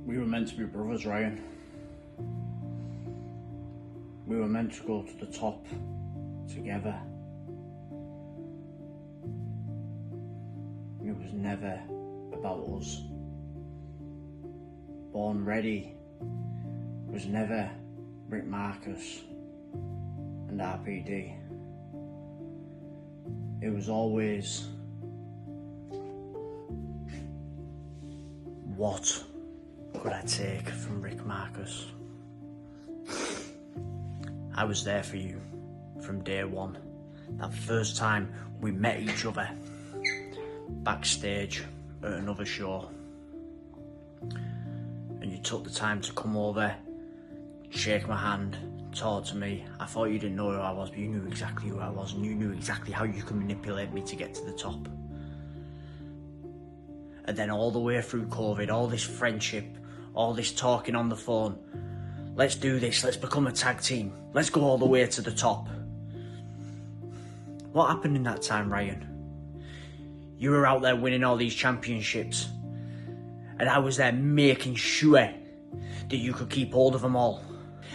We were meant to be brothers, Ryan. We were meant to go to the top together. It was never about us. Born Ready was never Markus and RPD. It was always what could I take from Markus? I was there for you from day one. That first time we met each other backstage at another show, and you took the time to come over, shake my hand, talk to me. I thought you didn't know who I was, but you knew exactly who I was, and you knew exactly how you could manipulate me to get to the top. And then all the way through COVID, all this friendship, all this talking on the phone, let's do this, let's become a tag team, let's go all the way to the top. What happened in that time, Ryan? You were out there winning all these championships, and I was there making sure that you could keep hold of them all,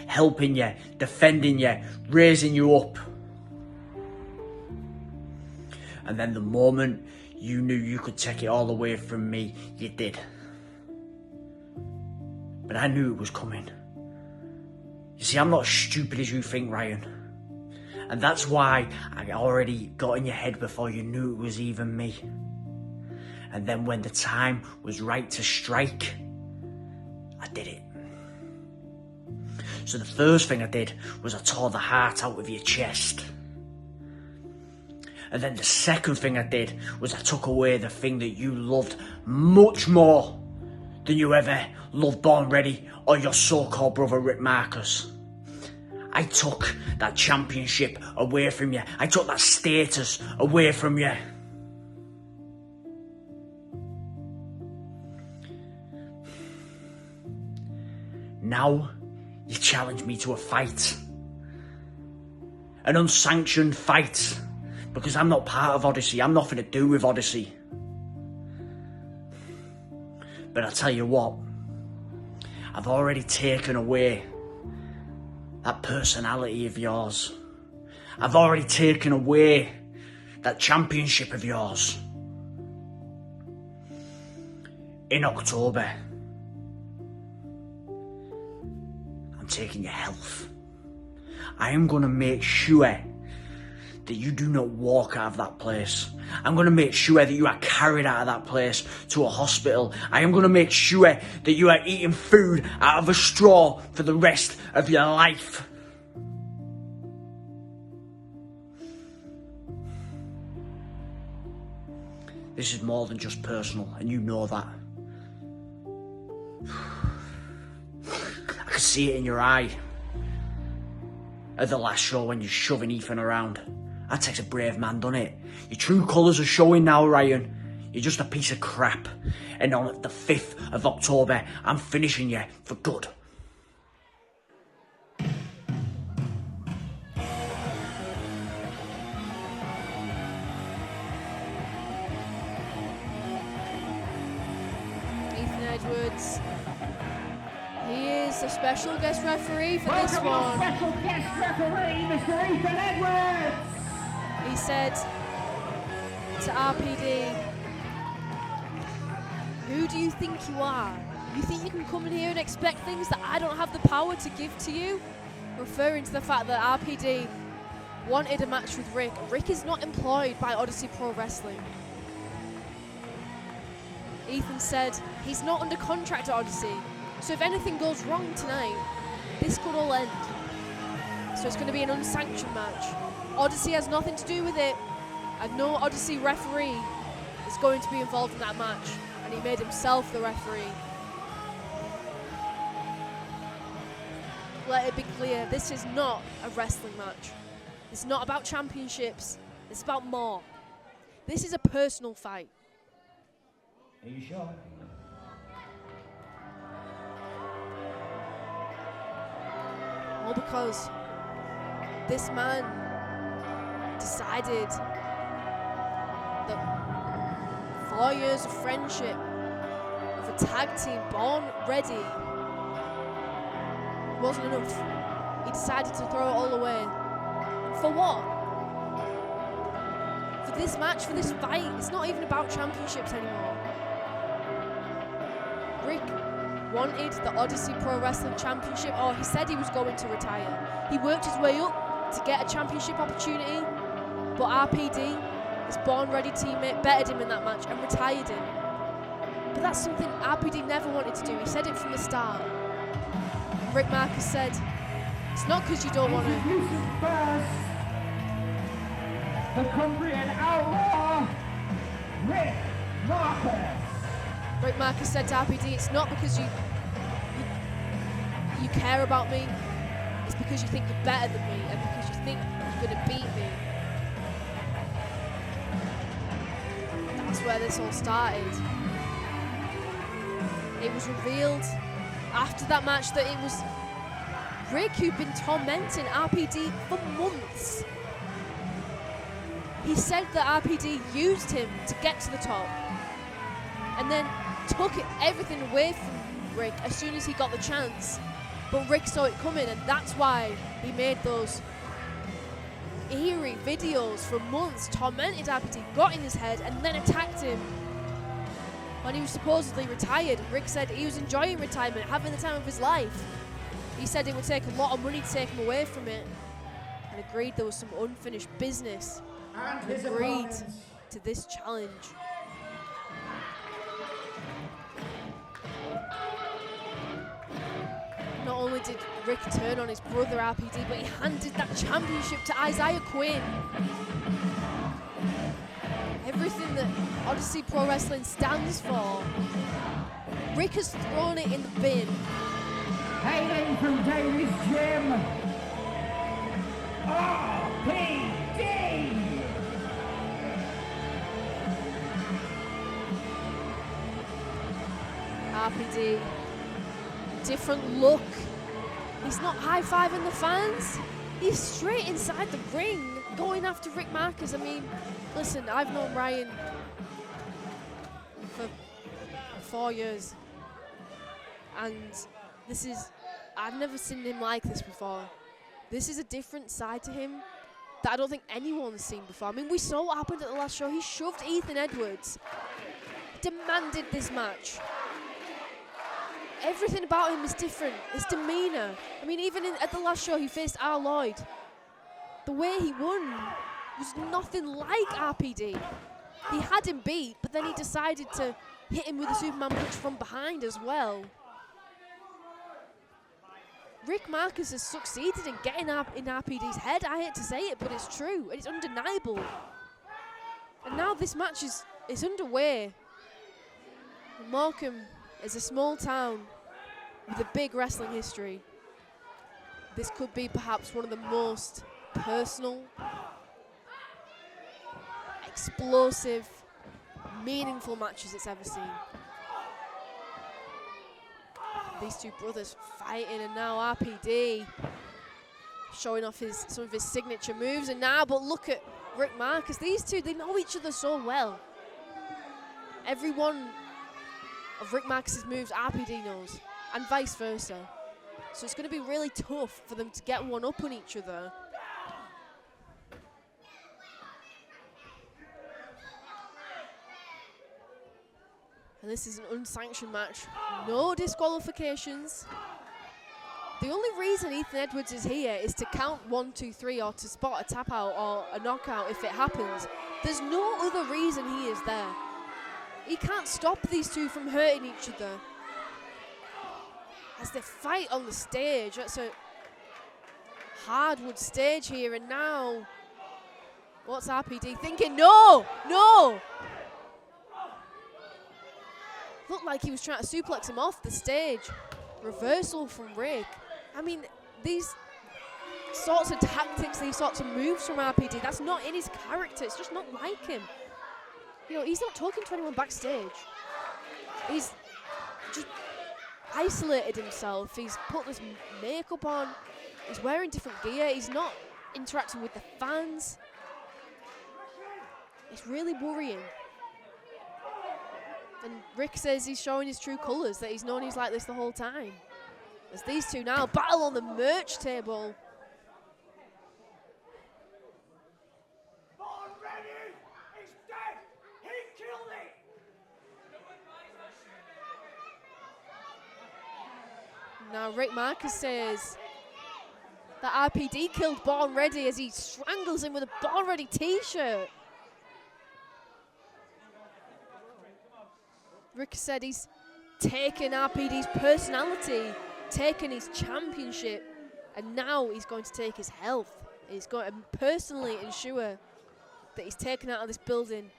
helping you, defending you, raising you up. And then the moment you knew you could take it all away from me, you did. But I knew it was coming. You see, I'm not as stupid as you think, Ryan. And that's why I already got in your head before you knew it was even me. And then when the time was right to strike, I did it. So the first thing I did was I tore the heart out of your chest. And then the second thing I did was I took away the thing that you loved much more than you ever loved Born Ready or your so-called brother Markus. I took that championship away from you. I took that status away from you. Now you challenge me to a fight. An unsanctioned fight. Because I'm not part of Odyssey. I'm nothing to do with Odyssey. But I'll tell you what. I've already taken away that personality of yours. I've already taken away that championship of yours. In October, I'm taking your health. I am going to make sure that you do not walk out of that place. I'm going to make sure that you are carried out of that place to a hospital. I am going to make sure that you are eating food out of a straw for the rest of your life. This is more than just personal, and you know that. I could see it in your eye at the last show when you're shoving Ethan around. That takes a brave man, doesn't it? Your true colours are showing now, Ryan. You're just a piece of crap. And on the 5th of October, I'm finishing you for good. Ethan Edwards. He is a special guest referee for this one. Special guest referee, Mr. Ethan Edwards. He said to RPD, "Who do you think you are? You think you can come in here and expect things that I don't have the power to give to you?" Referring to the fact that RPD wanted a match with Rick. Rick is not employed by Odyssey Pro Wrestling. Ethan said he's not under contract at Odyssey, so if anything goes wrong tonight, this could all end. So it's going to be an unsanctioned match. Odyssey has nothing to do with it, and no Odyssey referee is going to be involved in that match, and he made himself the referee. Let it be clear, this is not a wrestling match. It's not about championships, it's about more. This is a personal fight. Are you sure? All because this man decided that 4 years of friendship, over tag team born ready. Wasn't enough. He decided to throw it all away. For what? For this match, for this fight. It's not even about championships anymore. Rick wanted the Odyssey Pro Wrestling Championship, or he said he was going to retire. He worked his way up to get a championship opportunity, but RPD, his born-ready teammate, bettered him in that match and retired him. But that's something RPD never wanted to do. He said it from the start. And Rick Markus said, it's not because you don't want to. Introducing first, the Cumbrian outlaw, Rick Markus. Rick Markus said to RPD, it's not because you care about me, it's because you think you're better than me and because you think you're going to beat me. That's where this all started. It was revealed after that match that it was Rick who'd been tormenting RPD for months. He said that RPD used him to get to the top and then took everything away from Rick as soon as he got the chance. But Rick saw it coming, and that's why he made those eerie videos for months, tormented RPD, got in his head, and then attacked him when he was supposedly retired. Rick said he was enjoying retirement, having the time of his life. He said it would take a lot of money to take him away from it, and agreed there was some unfinished business, and agreed to this challenge. Not only did Rick turn on his brother RPD, but he handed that championship to Isaiah Quinn. Everything that Odyssey Pro Wrestling stands for, Rick has thrown it in the bin. Hailing from Daly's Gym, RPD! RPD, different look. He's not high-fiving the fans. He's straight inside the ring, going after Rick Markus. I mean, listen, I've known Ryan for 4 years, and I've never seen him like this before. This is a different side to him that I don't think anyone's seen before. I mean, we saw what happened at the last show. He shoved Ethan Edwards, demanded this match. Everything about him is different. His demeanor. I mean, even at the last show, he faced R. Lloyd. The way he won was nothing like RPD. He had him beat, but then he decided to hit him with a Superman punch from behind as well. Rick Markus has succeeded in getting in RPD's head. I hate to say it, but it's true. It's undeniable. And now this match is underway. Morecambe is a small town with a big wrestling history. This could be perhaps one of the most personal, explosive, meaningful matches it's ever seen. These two brothers fighting, and now RPD showing off some of his signature moves. And now, but look at Rick Markus. These two, they know each other so well. Every one of Rick Markus's moves, RPD knows, and vice versa. So it's going to be really tough for them to get one up on each other. And this is an unsanctioned match. No disqualifications. The only reason Ethan Edwards is here is to count 1, 2, 3, or to spot a tap out or a knockout if it happens. There's no other reason he is there. He can't stop these two from hurting each other as they fight on the stage. That's a hardwood stage here, and now what's RPD thinking? No, no! Looked like he was trying to suplex him off the stage. Reversal from Rick. I mean, these sorts of tactics, these sorts of moves from RPD, that's not in his character. It's just not like him. You know, he's not talking to anyone backstage. He's just isolated himself. He's put this makeup on. He's wearing different gear. He's not interacting with the fans. It's really worrying. And Rick says he's showing his true colours, that he's known he's like this the whole time. As these two now battle on the merch table. Born ready! He's dead! He killed it! Now Rick Markus says that RPD killed Born Ready as he strangles him with a Born Ready t-shirt. Rick said he's taken RPD's personality, taken his championship, and now he's going to take his health. He's going to personally ensure that he's taken out of this building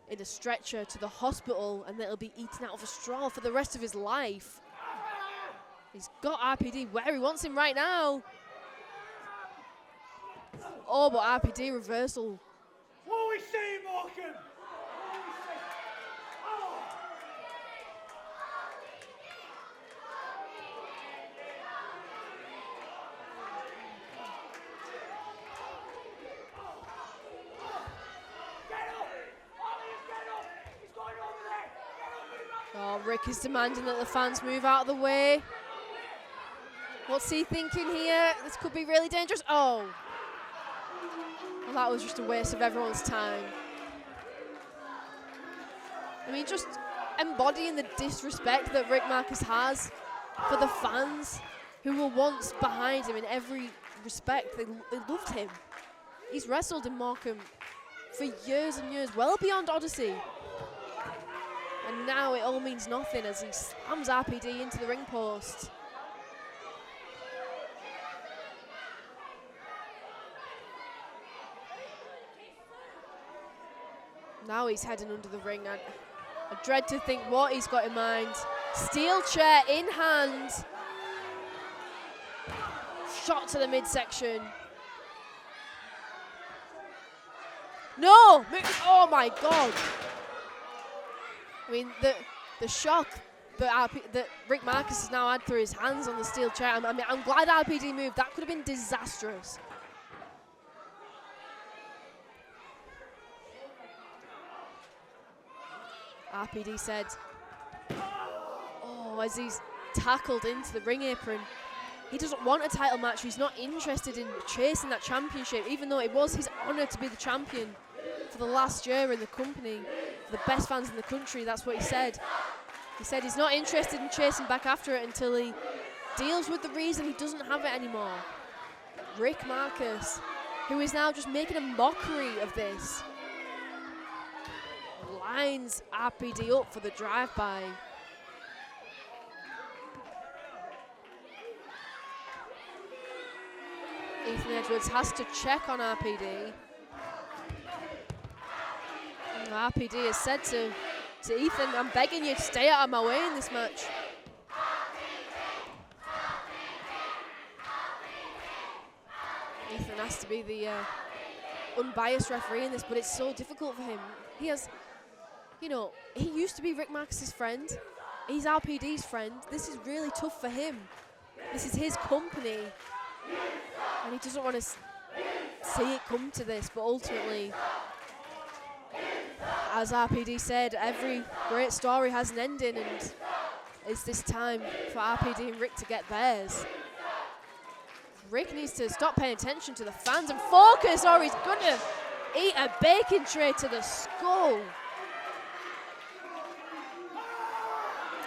in a stretcher to the hospital and that he'll be eaten out of a straw for the rest of his life. He's got RPD where he wants him right now. Oh, but RPD reversal. What we see, Markus? Oh, Rick is demanding that the fans move out of the way. What's he thinking here? This could be really dangerous. Oh. Well, that was just a waste of everyone's time. I mean, just embodying the disrespect that Rick Markus has for the fans who were once behind him in every respect. They loved him. He's wrestled in Morecambe for years and years, well beyond Odyssey. And now it all means nothing as he slams RPD into the ring post. Now he's heading under the ring. I dread to think what he's got in mind. Steel chair in hand. Shot to the midsection. No! Oh my God! I mean, the shock that Rick Markus has now had through his hands on the steel chair. I mean, I'm glad RPD moved. That could have been disastrous. RPD said, oh, as he's tackled into the ring apron, he doesn't want a title match. He's not interested in chasing that championship, even though it was his honour to be the champion for the last year in the company. For the best fans in the country, that's what he said. He said he's not interested in chasing back after it until he deals with the reason he doesn't have it anymore. Rick Markus, who is now just making a mockery of this, lines RPD up for the drive-by. Ethan Edwards has to check on RPD. And RPD has said to Ethan, I'm begging you to stay out of my way in this match. Ethan has to be the unbiased referee in this, but it's so difficult for him. He has, you know, he used to be Rick Markus's friend. He's RPD's friend. This is really tough for him. This is his company. And he doesn't want to see it come to this, but ultimately, as RPD said, every great story has an ending, and it's this time for RPD and Rick to get theirs. Rick needs to stop paying attention to the fans and focus, or he's going to eat a bacon tray to the skull.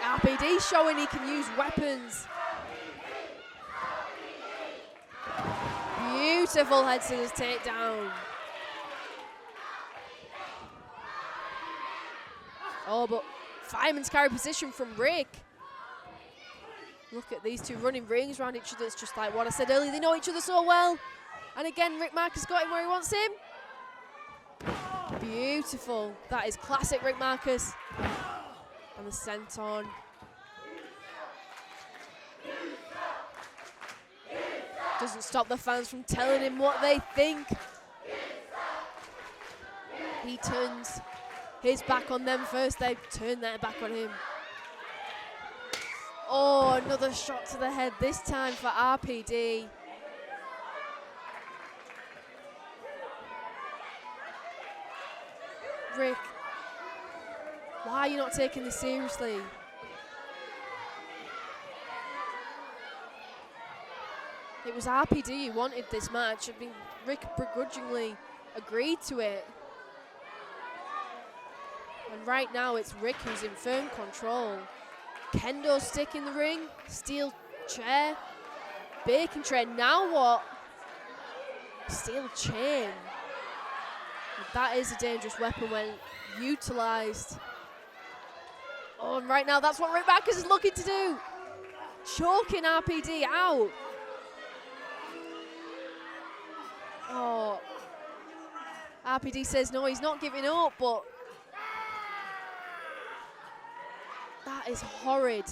RPD showing he can use weapons. Beautiful head scissors takedown. Oh, but fireman's carry position from Rick. Look at these two running rings around each other. It's just like what I said earlier. They know each other so well. And again, Rick Markus got him where he wants him. Beautiful. That is classic Rick Markus. And the senton. Doesn't stop the fans from telling him what they think. He turns his back on them first. They turn their back on him. Oh, another shot to the head, this time for RPD. Rick, why Why are you not taking this seriously? It was RPD who wanted this match. I mean, Rick begrudgingly agreed to it. And right now it's Rick who's in firm control. Kendo stick in the ring, steel chair, bacon tray. Now what? Steel chain. And that is a dangerous weapon when utilized. Oh, and right now that's what Rick Markus is looking to do. Choking RPD out. Oh, RPD says no, he's not giving up, but that is horrid.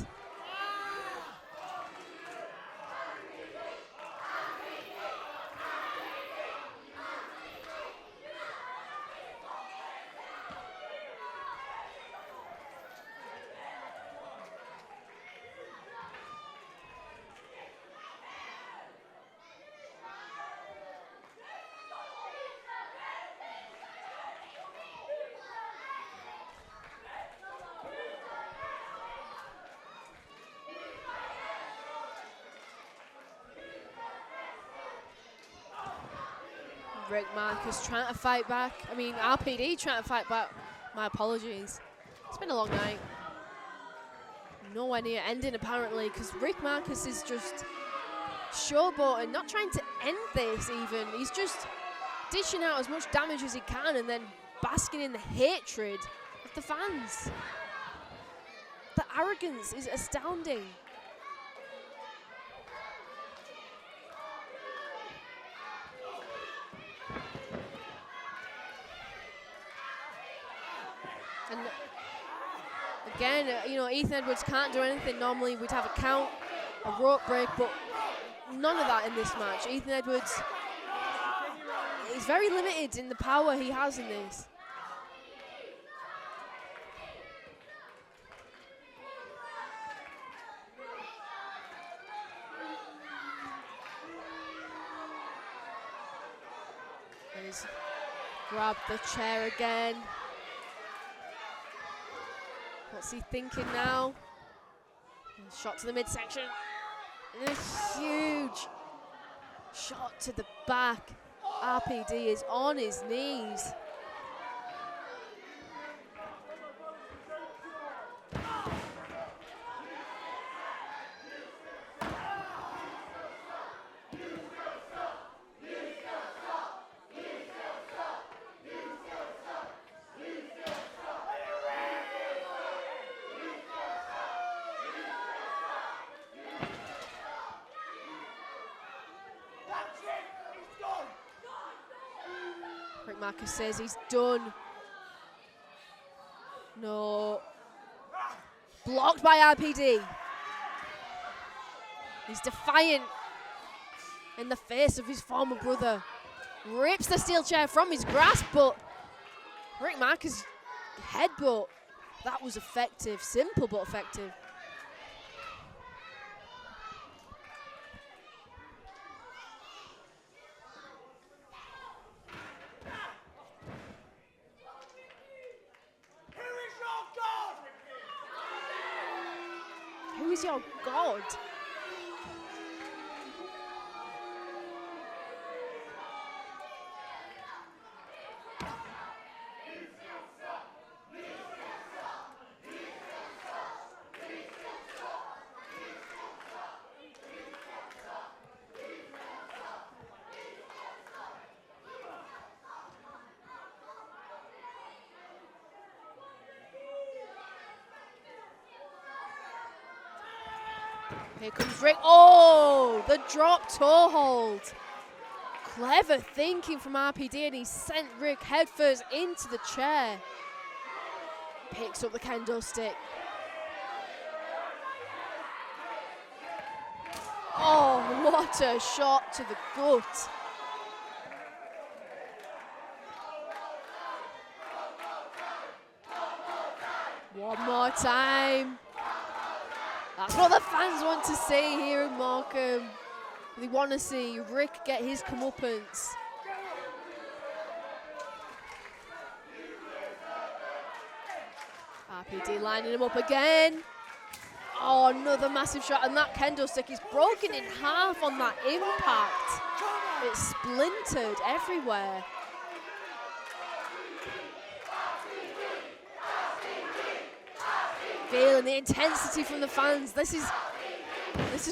Rick Markus trying to fight back. I mean, RPD trying to fight back. My apologies. It's been a long night. Nowhere near ending, apparently, because Rick Markus is just showboating, not trying to end this even. He's just dishing out as much damage as he can and then basking in the hatred of the fans. The arrogance is astounding. And again, you know, Ethan Edwards can't do anything. Normally we'd have a count, a rope break, but none of that in this match. Ethan Edwards is very limited in the power he has in this. He's grabbed the chair again. What's he thinking now? Shot to the midsection. And a huge shot to the back. RPD is on his knees. Markus says he's done. No. Blocked by RPD. He's defiant in the face of his former brother. Rips the steel chair from his grasp, but Rick Markus' headbutt. That was effective. Simple but effective. Who is your god? Here comes Rick. Oh, the drop toe hold. Clever thinking from RPD, and he sent Rick headfirst into the chair. Picks up the kendo stick. Oh, what a shot to the gut. One more time. That's what the fans want to see here in Morecambe. They want to see Rick get his comeuppance. RPD lining him up again. Oh, another massive shot, and that kendo stick is broken in half on that impact. It's splintered everywhere. Feeling the intensity from the fans. This is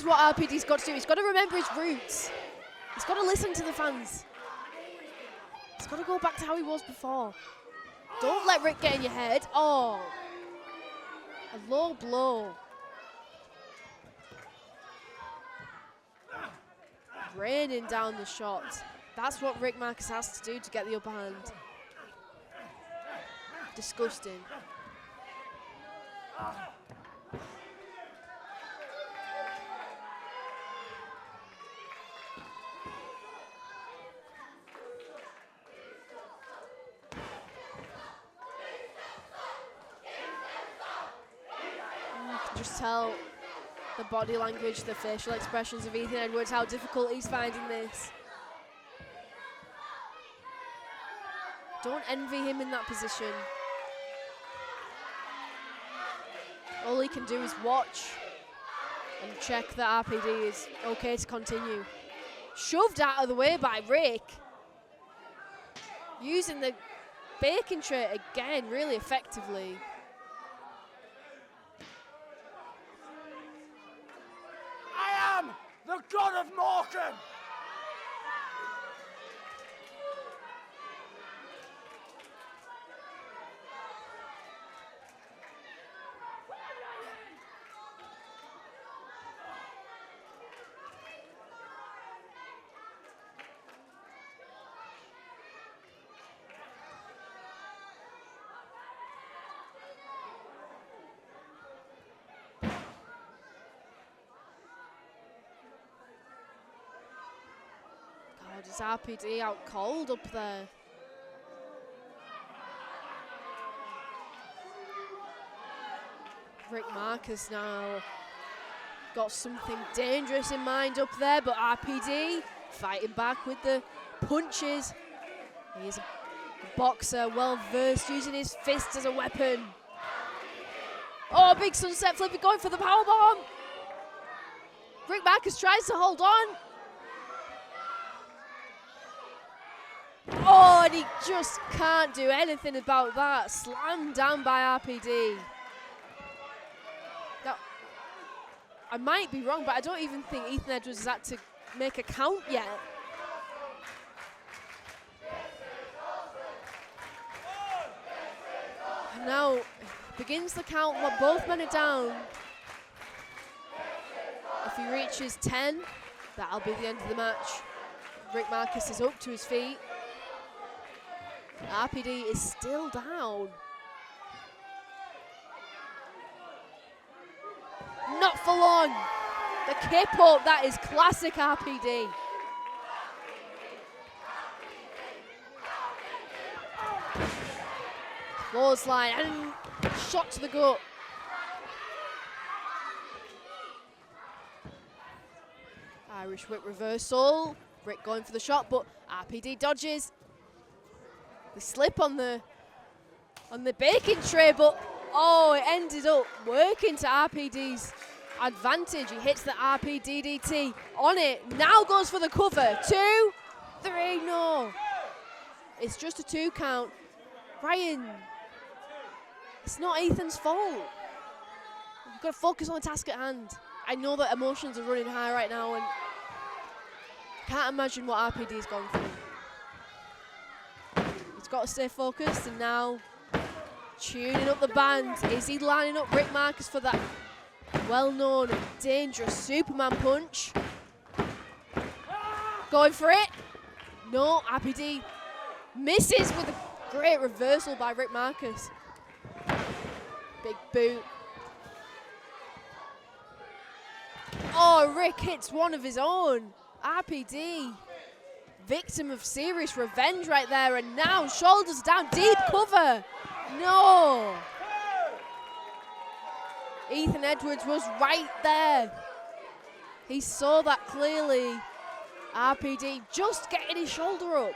what RPD's got to do. He's got to remember his roots. He's got to listen to the fans. He's got to go back to how he was before. Don't let Rick get in your head. Oh, a low blow. Raining down the shot. That's what Rick Markus has to do to get the upper hand. Disgusting. You can just tell the body language, the facial expressions of Ethan Edwards, how difficult he's finding this. Don't envy him in that position. All he can do is watch and check that RPD is okay to continue. Shoved out of the way by Rick. Using the bacon tray again really effectively. I am the god of Morecambe! God, is RPD out cold up there? Rick Markus now got something dangerous in mind up there, but RPD fighting back with the punches. He is a boxer, well versed, using his fist as a weapon. Oh, big sunset flipper going for the powerbomb. Rick Markus tries to hold on. Oh, and he just can't do anything about that. Slammed down by RPD. Now, I might be wrong, but I don't even think Ethan Edwards has had to make a count yet. And now begins the count while both men are down. If he reaches 10, that'll be the end of the match. Rick Markus is up to his feet. RPD is still down. Not for long. The kip up, that is classic RPD. Clothesline and shot to the gut. Irish whip reversal. Rick going for the shot, but RPD dodges. The slip on the bacon tray, but oh, it ended up working to RPD's advantage. He hits the RPD DDT on it. Now goes for the cover. 2, 3, no. It's just a 2 count. Ryan, it's not Ethan's fault. You've got to focus on the task at hand. I know that emotions are running high right now, and can't imagine what RPD's gone through. He's got to stay focused, and now tuning up the band. Is he lining up Rick Markus for that well-known dangerous Superman punch? Going for it. No, RPD misses with a great reversal by Rick Markus. Big boot. Oh, Rick hits one of his own. RPD, victim of serious revenge right there, and now shoulders down, deep cover. No. Ethan Edwards was right there. He saw that clearly. RPD just getting his shoulder up.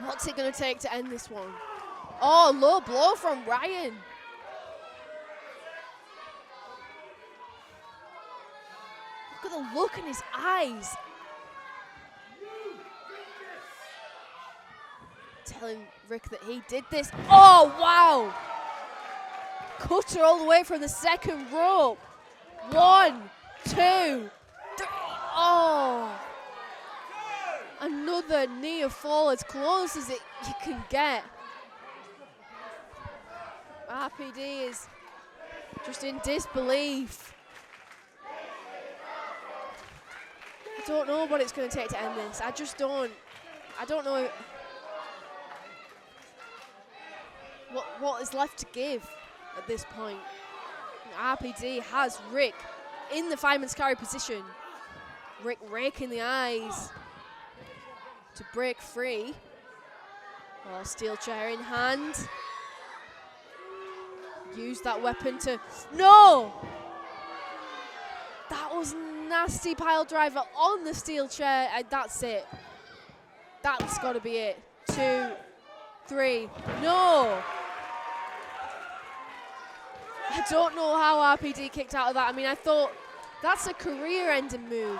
What's it going to take to end this one? Oh, low blow from Ryan. Look at the look in his eyes. Telling Rick that he did this. Oh, wow. Cutter all the way from the second rope. 1, 2, 3. Oh. Another near fall, as close as you can get. RPD is just in disbelief. I don't know what it's going to take to end this. I just don't. I don't know what is left to give at this point. RPD has Rick in the fireman's carry position. Rick raking the eyes to break free. Oh, steel chair in hand. Use that weapon to... No! That was nasty pile driver on the steel chair, and that's it. That's got to be it. 2, 3, no! I don't know how RPD kicked out of that. I mean, I thought that's a career-ending move,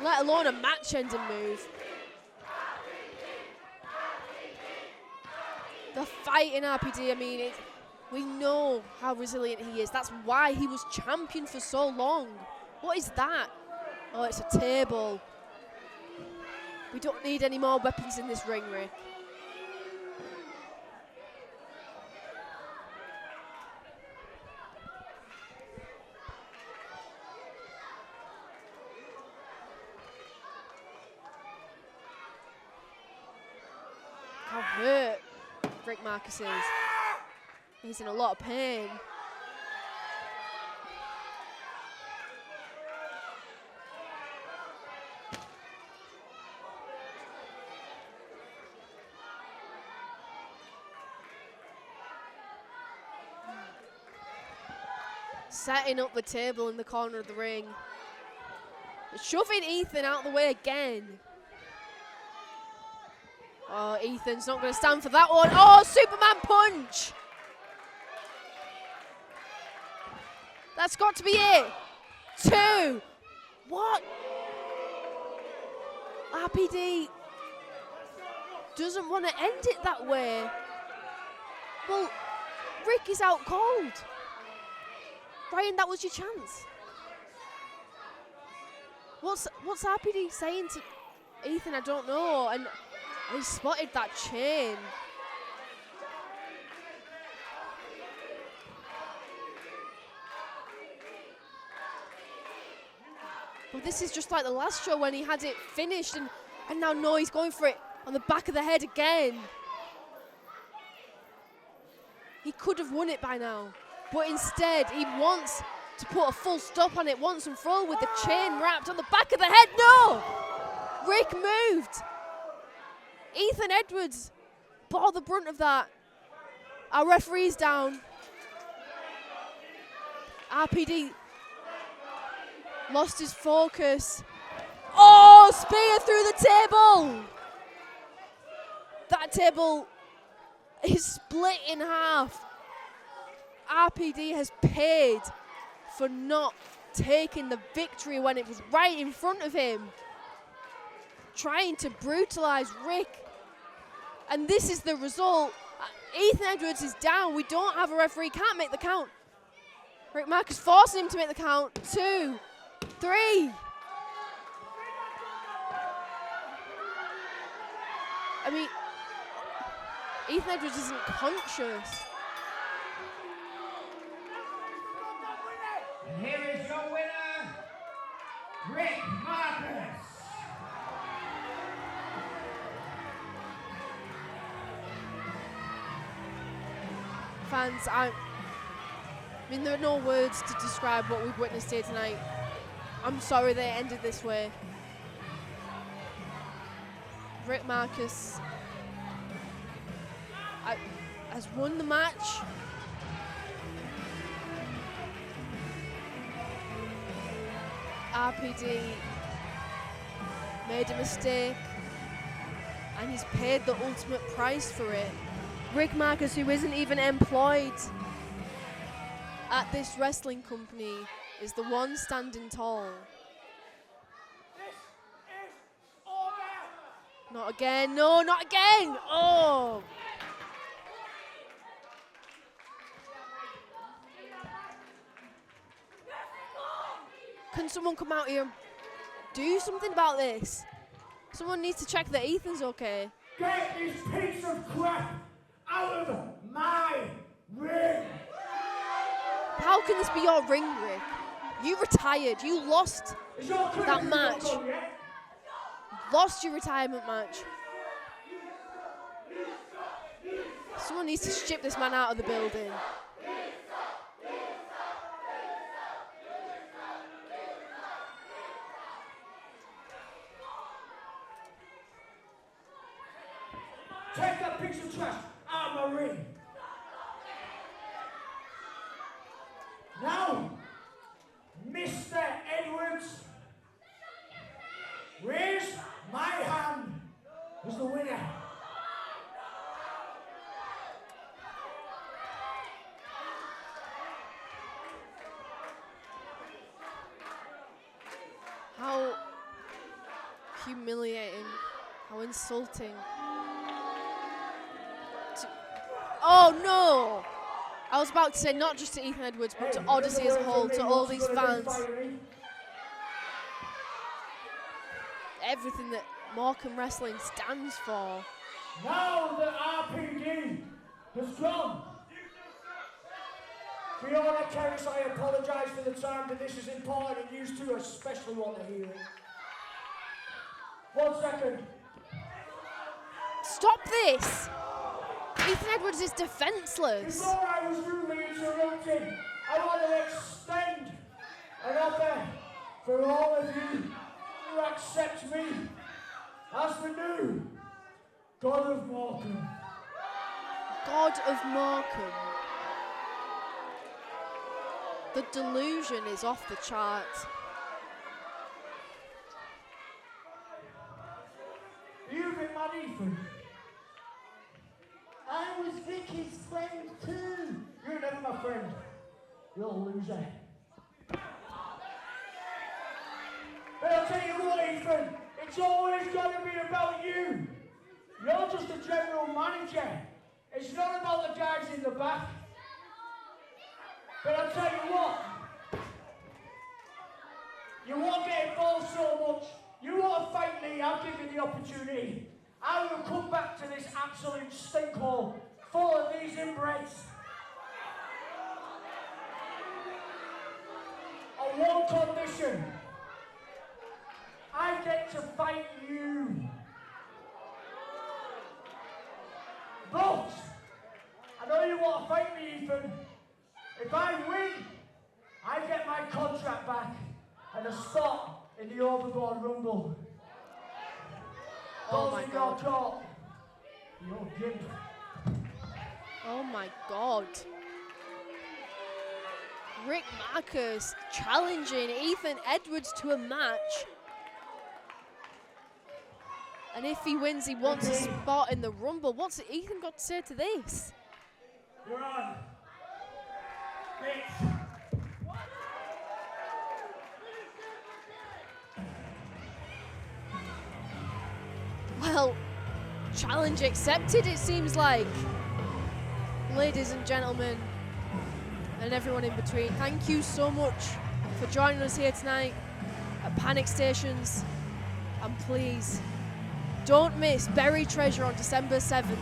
let alone a match-ending move. The fight in RPD, I mean, we know how resilient he is. That's why he was champion for so long. What is that? Oh, it's a table. We don't need any more weapons in this ring, Rick. How hurt Rick Markus is. He's in a lot of pain. Setting up the table in the corner of the ring. Shoving Ethan out of the way again. Oh, Ethan's not going to stand for that one. Oh, Superman punch. That's got to be it. 2. What? RPD doesn't want to end it that way. Well, Rick is out cold. Ryan, that was your chance. What's RPD saying to Ethan? I don't know. And he spotted that chain. Well, this is just like the last show when he had it finished, and now no, he's going for it on the back of the head again. He could have won it by now, but instead he wants to put a full stop on it once and for all with the chain wrapped on the back of the head. No! Rick moved. Ethan Edwards bore the brunt of that. Our referee's down. RPD lost his focus. Oh, spear through the table. That table is split in half. RPD has paid for not taking the victory when it was right in front of him. Trying to brutalize Rick. And this is the result. Ethan Edwards is down. We don't have a referee. Can't make the count. Rick Markus forcing him to make the count. 2, 3. I mean, Ethan Edwards isn't conscious. And here is your winner, Rick Markus. Fans, I mean, there are no words to describe what we've witnessed here tonight. I'm sorry they ended this way. Rick Markus has won the match. RPD made a mistake, And he's paid the ultimate price for it. Rick Markus, who isn't even employed at this wrestling company, is the one standing tall. This is over. Not again. No, not again. Oh. Can someone come out here? Do something about this. Someone needs to check that Ethan's okay. Get this piece of crap out of my ring. How can this be your ring, Rick? You retired. You lost that match. Lost your retirement match. Someone needs to ship this man out of the building. Take that piece of trash out of my ring. Now, Mr. Edwards, raise my hand as the winner. How humiliating. How insulting. Oh no! I was about to say not just to Ethan Edwards, but to Odyssey as a whole, to all these fans. Everything that Morecambe Wrestling stands for. Now that RPD has gone, Fiona Kerris, I apologise for the time, but this is important and you two especially want to hear it. 1 second. Stop this! Ethan Edwards is defenceless. Before I was rudely interrupted, I want to extend an offer for all of you who accept me as the new God of Morecambe. God of Morecambe. The delusion is off the chart. You've been mad, Ethan. I was Vicky's friend too. You're never my friend. You're a loser. But I'll tell you what, Ethan, it's always got to be about you. You're just a general manager. It's not about the guys in the back. But I'll tell you what, you won't get involved so much. You want to fight me, I'll give you the opportunity. I will come back to this absolute stinkhole full of these inbreds. On one condition. I get to fight you. But, I know you want to fight me, Ethan. If I win, I get my contract back and a spot in the Overboard Rumble. Oh my God. You're gimp. Oh my God. Rick Markus challenging Ethan Edwards to a match. And if he wins, he wants a spot in the Rumble. What's Ethan got to say to this? You're on. Bitch. Well, challenge accepted, it seems like. Ladies and gentlemen, and everyone in between, thank you so much for joining us here tonight at Panic Stations. And please, don't miss Buried Treasure on December 7th.